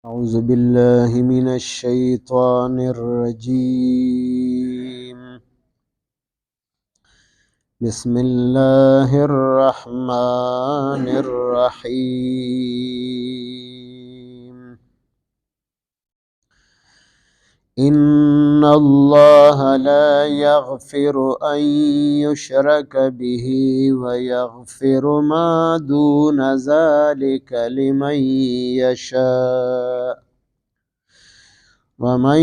أعوذ بالله من الشيطان الرجيم. بسم الله الرحمن الرحيم. إن الله لا يغفر أن يشرك به ويغفر ما دون ذلك لمن يشاء ومن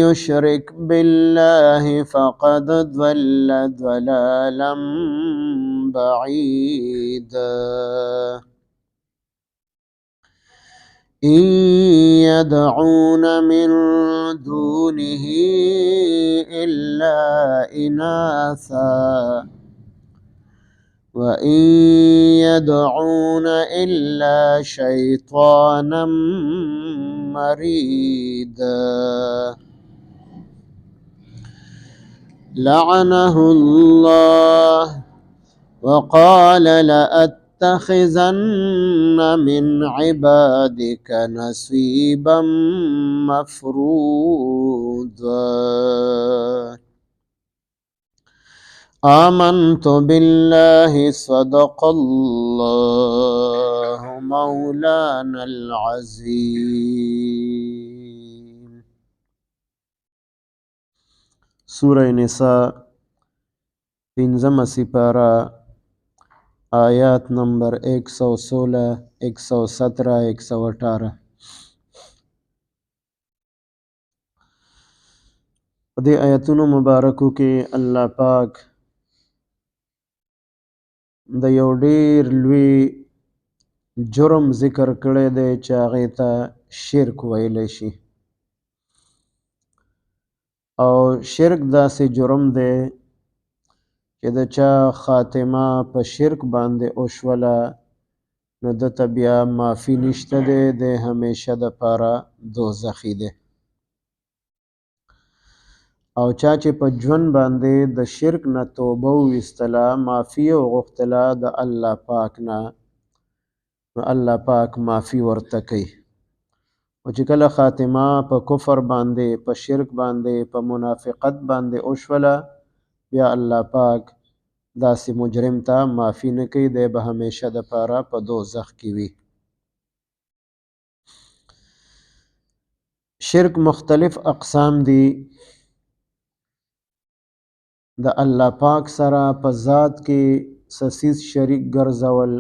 يشرك بالله فقد ضل ضلالا بعيدا. إن يدعون من دونه إلا إناثا وإن يدعون إلا شيطانا مريدا لعنه الله وقال لأتخذن من عبادك نصيبا مفروضا. آمنت بالله صدق الله مولانا العظيم. سورة نساء پنځمه سپاره آیات نمبر 116 117 118. په دې آیاتونو مبارکو کې الله پاک د یو ډیر لوی جرم ذکر کړی دی چې هغې ته شرک ویلی شي، او شرک داسې جرم دی چې د چا خاتمه په شرک باندې وشوله نو دته بیا معافي نشته دی، د همیشه دپاره دوزخي دی. او چا چې په ژوند باندې د شرک نه توبه وویستله، معافي یې وغوښتله د الله پاک نه، نو الله پاک معافي ورته کوي. او چې کله خاتمه په کفر باندې، په شرک باندې، په منافقت باندې وشوله، بیا الله پاک داسې مجرم ته معافي نه کوي، دی به همیشه دپاره په دوزخ کې وي. شرک مختلف اقسام دي. د الله پاک سره په ذات کې څه څیز شریک ګرځول،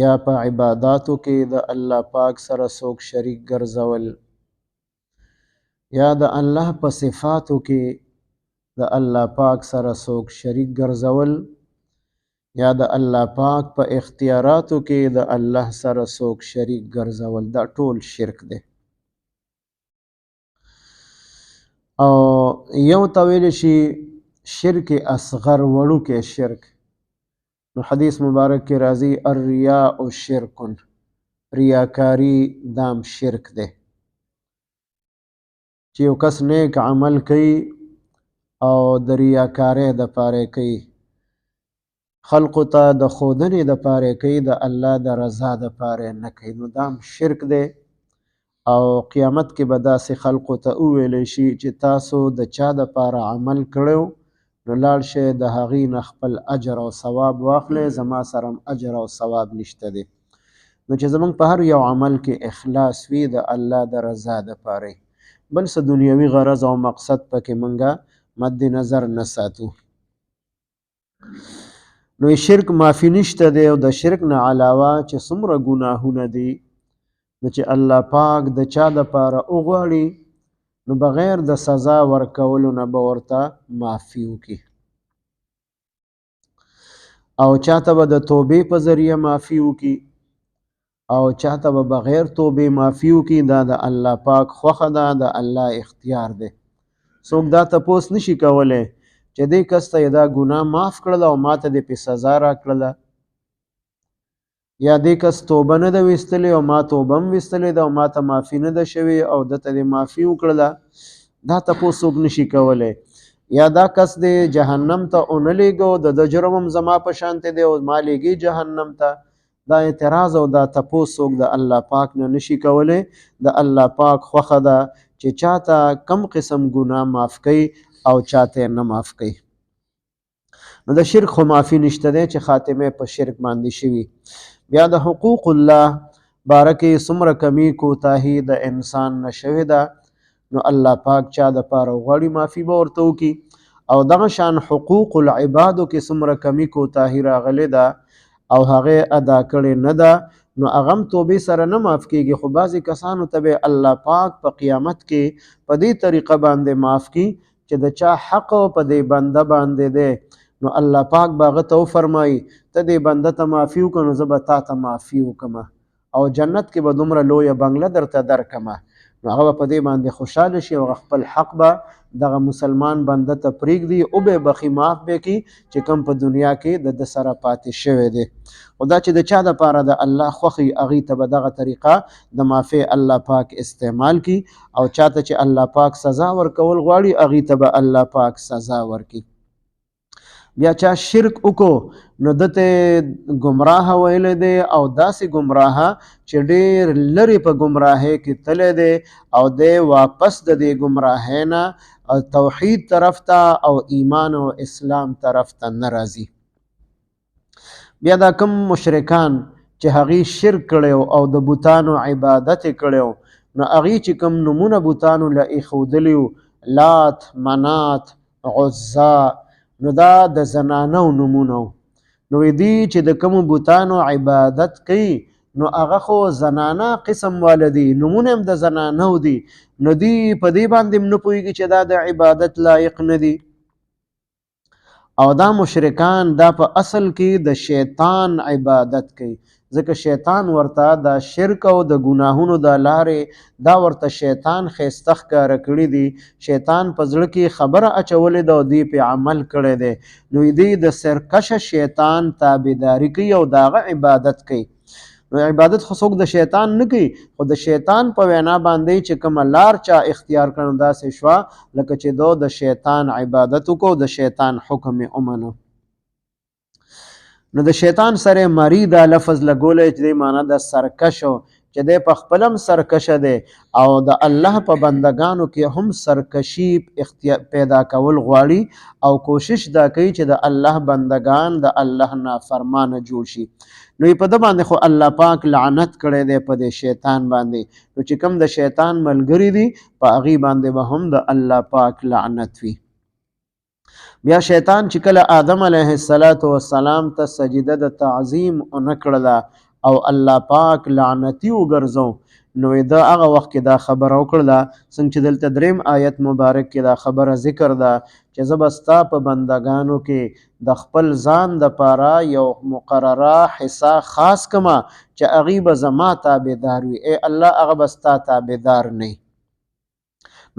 یا په عباداتو کې د الله پاک سره څوک شریک ګرځول، یا د الله په صفاتو کې د الله پاک سره څوک شریک ګرځول، یا د الله پاک په اختیاراتو کې د الله سره څوک شریک ګرځول، دا ټول شرک دی. او یو ته ویلی شي شرک اصغر، وړوکی شرک. نو حدیث مبارک کې راځي الریاء شرک، ریاکاری دام شرک دی. چې یو کس نیک عمل کوي او د ریاکارۍ دپاره کوي، خلقو ته د ښودنې دپاره کوي، د الله د رضا دپاره نه کوي، نو دام شرک دی. او قیامت کې به داسې خلقو ته وویلی شي چې تاسو د چا دپاره عمل کړی نو لاړ شئ د هغې نه خپل اجر او ثواب واخلئ، زما سره هم اجر او ثواب نشته دی. نو چې زموږ په هر یو عمل کې اخلاص وي، د الله د رضا دپاره، بل څه دنیوي غرض او مقصد پکې موږ مد نظر نه ساتو. نو شرک معافي نشته دی. او د شرک نه علاوه چې څومره ګناهونه دي، نو چې الله پاک د چا دپاره وغواړي نو بغیر د سزا ورکولو نه به ورته معافي وکړي، او چاته به د توبې په ذریعه معافي وکړي، او چاته به بغیر توبې معافي وکړي. دا د الله پاک خوښه ده، د الله اختیار دی. څوک دا تپوس نشي کولی چې دې کس ته یې دا ګناه معاف کړله او ما ته دې پې سزا راکړله، یا دې کس توبه نه ده ویستلې او ما توبه هم ویستلې ده او ما ته معافي نه ده شوې او دته دې معافي وکړله، دا تپوس څوک نشي کولی. یا دا کس دې جهنم ته ونه لیږو، د جرم هم زما په شانتې دی او ما لیږي جهنم ته، دا اعتراض او دا تپوس څوک د الله پاک نه نشي کولی. د الله پاک خوښه ده چې چاته کم قسم ګناه معاف کوي او چاته نه معاف کوي. نو د شرک خو معافي نشته دی چې خاتمه په شرک باندې شوي. بیا د حقوق الله باره کې څومره کمی کوتاهي د انسان نه شوې ده، نو الله پاک چا د پاره غواړي معافي به ورته وکړي. او دغه شان حقوق العبادو کې څومره کمی کوتاهي راغلې ده او هغه ادا کړې نه ده، نو هغه هم توبې سره نه معاف کېږي. خو بعضې کسانو ته به الله پاک په قیامت کې په دې طریقه باندې معاف کړي چې د چا حق په دې بنده باندې دی، نو الله پاک به هغه ته وفرمایي ته دې بنده ته معافي وکړه نو زه به تا ته معافي وکړم او جنت کې به دومره لویه بنګله درته درکړمه. نو هغه به په دې باندې خوشحاله شي او خپل حق به دغه مسلمان بنده ته پرېږدي او به بخي معاف به کړي چې کوم په دنیا کې د سره پاتې شوی دی. خو دا چې د چا دپاره د الله خوښي هغې ته به دغه طریقه د معافۍ الله پاک استعمال کړي او چاته چې الله پاک سزا ورکول غواړي هغې ته به الله پاک سزا ورکړي. بیا چا شرک وکړو نو دته ګمراه ویلی دی او داسې ګمراه چې ډېر لرې په ګمراهۍ کې تللی دی او دی واپس د دې ګمراهۍ نه توحید طرف ته او ایمان او اسلام طرف ته نه راځي. بیا دا کم مشرکان چې هغې شرک کړی او د بوتانو عبادت یې کړی نو هغې چې کم نومونه بوتانو له ایښودلي وو، لات، منات، عزا، نو دا د زنانو نومونه وو. نو دوی چې د کومو بوتانو عبادت کوي نو هغه خو زنانه قسم والا دي، نومونه هم د زنانو دي، نو دوی په دې باندې هم نه پوهېږي چې دا د عبادت لایق نه دي. او دا مشرکان دا په اصل کې د شیطان عبادت کوي، ځکه شیطان ورته دا شرک او د ګناهونو د لارې دا ورته شیطان ښایسته ښکاره کړي دي. شیطان په زړه کې خبره اچولې ده او دوی پې عمل کړی دی، نو دوی د سرکشه شیطان تابعداري کوي او د هغه عبادت کوي. نو عبادت خو څوک د شیطان نه کوي، خو د شیطان په وینا باندې چې کومه لار چا اختیار کړو داسې شوه لکه چې دو د شیطان عبادت وکړو، د شیطان حکم یې ومنو. نو د شیطان سره مری دا لفظ لګولی چې دی معنا د سرکشو چې دی په خپل هم سرکشه دی او د الله په بندگانو کې هم سرکشي پیدا کول غواړي او کوشش دا کوي چې د الله بندگان د الله نافرمانه جوړ شي. نو په ده باندې خو الله پاک لعنت کړی دی په دې شیطان باندې، نو چې کوم د شیطان ملګري دي په هغې باندې به هم د الله پاک لعنت وي. بیا شیطان چې کله آدم علیه السلام ته سجده د تعظیم ونه کړله او الله پاک لعنتي وګرځو نو د هغه وخت کې دا خبره وکړله څنګه چې دلته دریم آیت مبارک کې دا خبره ذکر ده چې زه به ستا په بندګانو کې د خپل ځان دپاره یو مقرره حصه خاص کما چې هغې به زما تابعدار وي. ای الله هغه به ستا تابعدار نه.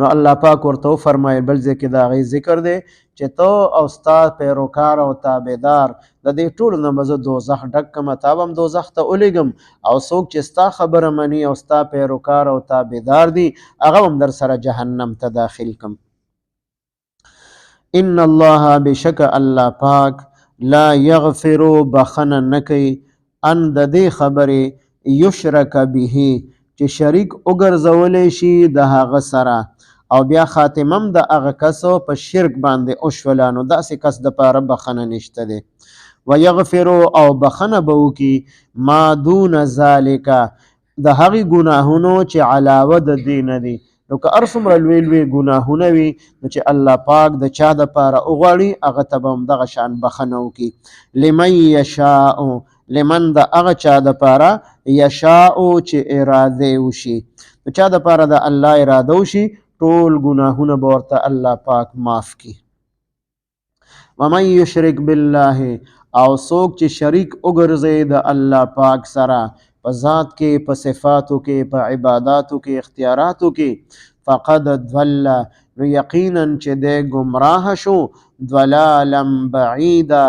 نو الله پاک ورته وفرمایل بل ځای کې د هغې ذکر دی چې ته او ستا پیروکار او تابعدار د دې ټولو نه به زه دوزخ ډک کړم، تا به هم دوزخ ته ولیږم او څوک چې ستا خبره مني او ستا پیروکار او تابعدار دي هغه هم در سره جهنم ته داخل کړم. ان الله بشک الله پاک لا یغفر بخنه نه کوي ان د دې خبرې یشرک به چې شریک وګرځولی شي د هغه سره او بیا خاتمم د هغه کسو په شرک باندې وشوله نو داسې کس دپاره بخنه نشته دی. ویغفر او بخنه به وکړي ما دون ذالک د هغې ګناهونو چې علاوه د دې نه دي. نو که هر څومره لوی لوی ګناهونه وي نو چې الله پاک د چا دپاره وغواړي هغه ته به هم دغه شان بخنه وکړي. لمن یشاء لمن د هغه چا دپاره یشاء چې اراده وشي، د چا دپاره د الله اراده وشي ټول ګناهونه به ورته الله پاک معاف کړي. ومن یشرک بالله او څوک چې شریک وګرځي د الله پاک سره په ذات کې، په صفاتو کې، په عباداتو کې، اختیاراتو کې فقد ضل نو یقینا چې دی ګمراه شو ضلالا بعیدا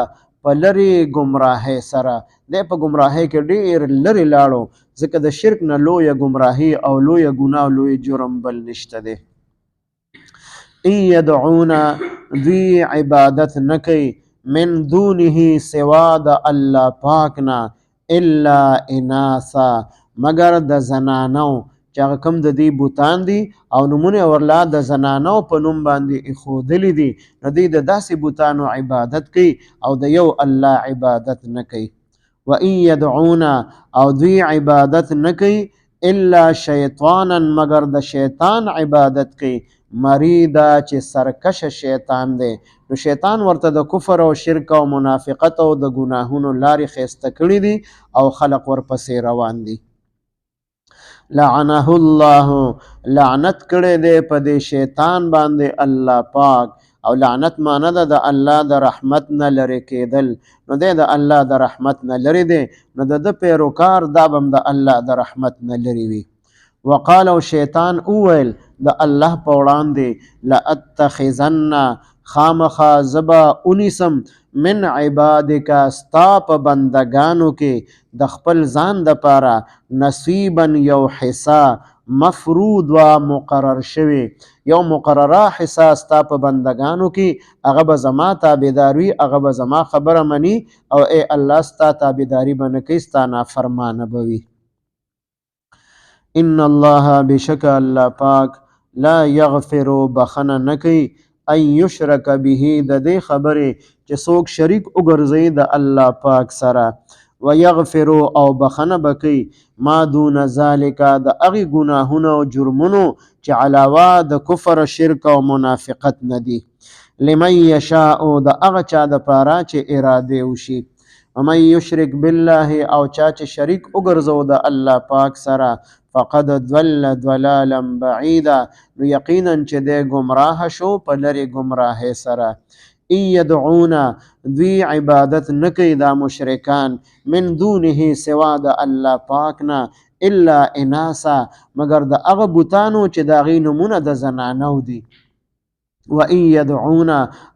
په لرې ګمراهۍ سره، دی په ګمراهۍ کې ډېر لرې لاړو ځکه د شرک نه لویه ګمراهي او لویه ګناه او لوی جرم بل نشته دی. ان یدعون دوی عبادت نه کوي من دونه سوا د الله پاک نه الا اناثا مگر د زنانو چې هغه کوم د دې بوتان دي او نمونه ورلا د زنانو په نوم باندې ایښودلي دي نو دوی د داسې بوتانو عبادت کوي او د یو الله عبادت نه کوي وان يدعون او دوی عبادت نه کوي الا شیطانا مگر د شیطان عبادت کوي مریدا چې سرکش شیطان دی نو شیطان ورته د کفر او شرک او منافقت او د ګناهونو لارې خیسته کړي دي او خلق ورپسې روان دي لعنه الله لعنت کړي دی په دې شیطان باندې الله پاک او لعنت معنی ده د الله د رحمت نه لرې کېدل نو دی د الله د رحمت نه لرې دی نو د پیروکار دا به د الله د رحمت نه لرې وي وقال او شیطان اویل د الله په وړاندې لاتخذن خامخا زبا انسم من عبادک ستا په بندگانو کې د خپل ځان د پاره نصیبا یو حصہ مفروض و مقرر شوی یو مقرره حصہ ستا په بندگانو کې هغه به زما تابعداري هغه به زما خبره مني او ای الله ستا تابعداري به نه کوي ستا نافرمانه به وي ان الله بشک الله پاک لا یغفر بخنه نکي ان یشرک به د دې خبره چې څوک شریک وګرځي د الله پاک سره ويغفر او بخنه بکي ما دون ذالک د اغي گناهونو او جرمونو چې علاوه د کفر شرک او منافقت ندي لمن یشاء د اغه چا د پاره چې اراده وشي ومن یشرک بالله او چا چې شریک وګرځو د الله پاک سره فقد ضل ضلالا بعیدا نو یقینا چې د گمراه شو په لری گمراه سره ای يدعون دوی عبادت نکي دا مشرکان من دونه سوا د الله پاک نه الا اناسا مگر د هغه بوتانو چې دا غي نمونه د زنانو دي وان يدعون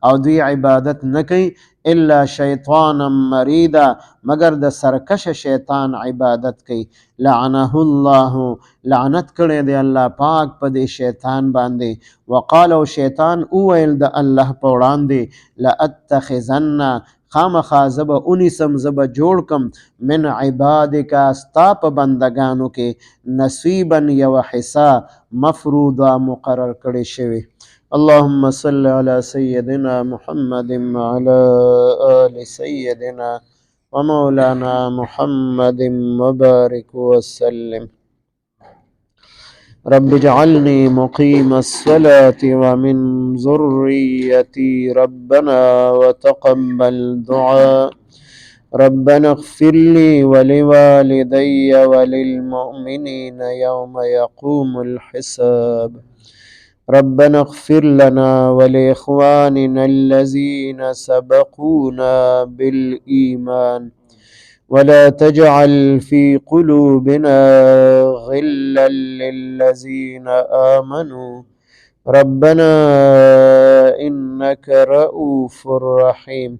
او دوی عبادت نکي الا شیطانا مریدا مگر د سرکش شیطان عبادت کوي لعنه الله لعنت کړي دی الله پاک په دې شیطان باندې وقال او شیطان اویل د الله په وړاندې لاتخذن خامخا زب انسم زب جوړ کم من عبادک استا په بندگانو کې نصیبا یو حصہ مفروضا مقرر کړي شوی اللهم صل على سيدنا محمد وعلى آل سيدنا ومولانا محمد وبارك وسلم رب اجعلني مقيم الصلاة ومن ذريتي ربنا وتقبل دعاء ربنا اغفر لي ولوالدي وللمؤمنين يوم يقوم الحساب ربنا اغفر لنا ولإخواننا الذين سبقونا بالإيمان ولا تجعل في قلوبنا غلا للذين آمنوا ربنا إنك رؤوف رحيم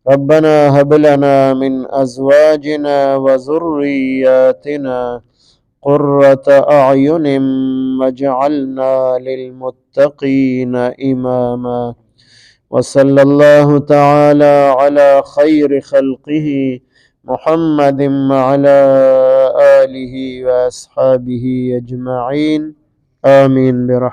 ربنا هب لنا من أزواجنا وذرياتنا قرة أعين واجعلنا للمتقين إماما وصلى الله تعالى على خير خلقه محمد وعلى آله وأصحابه أجمعين آمين برحمته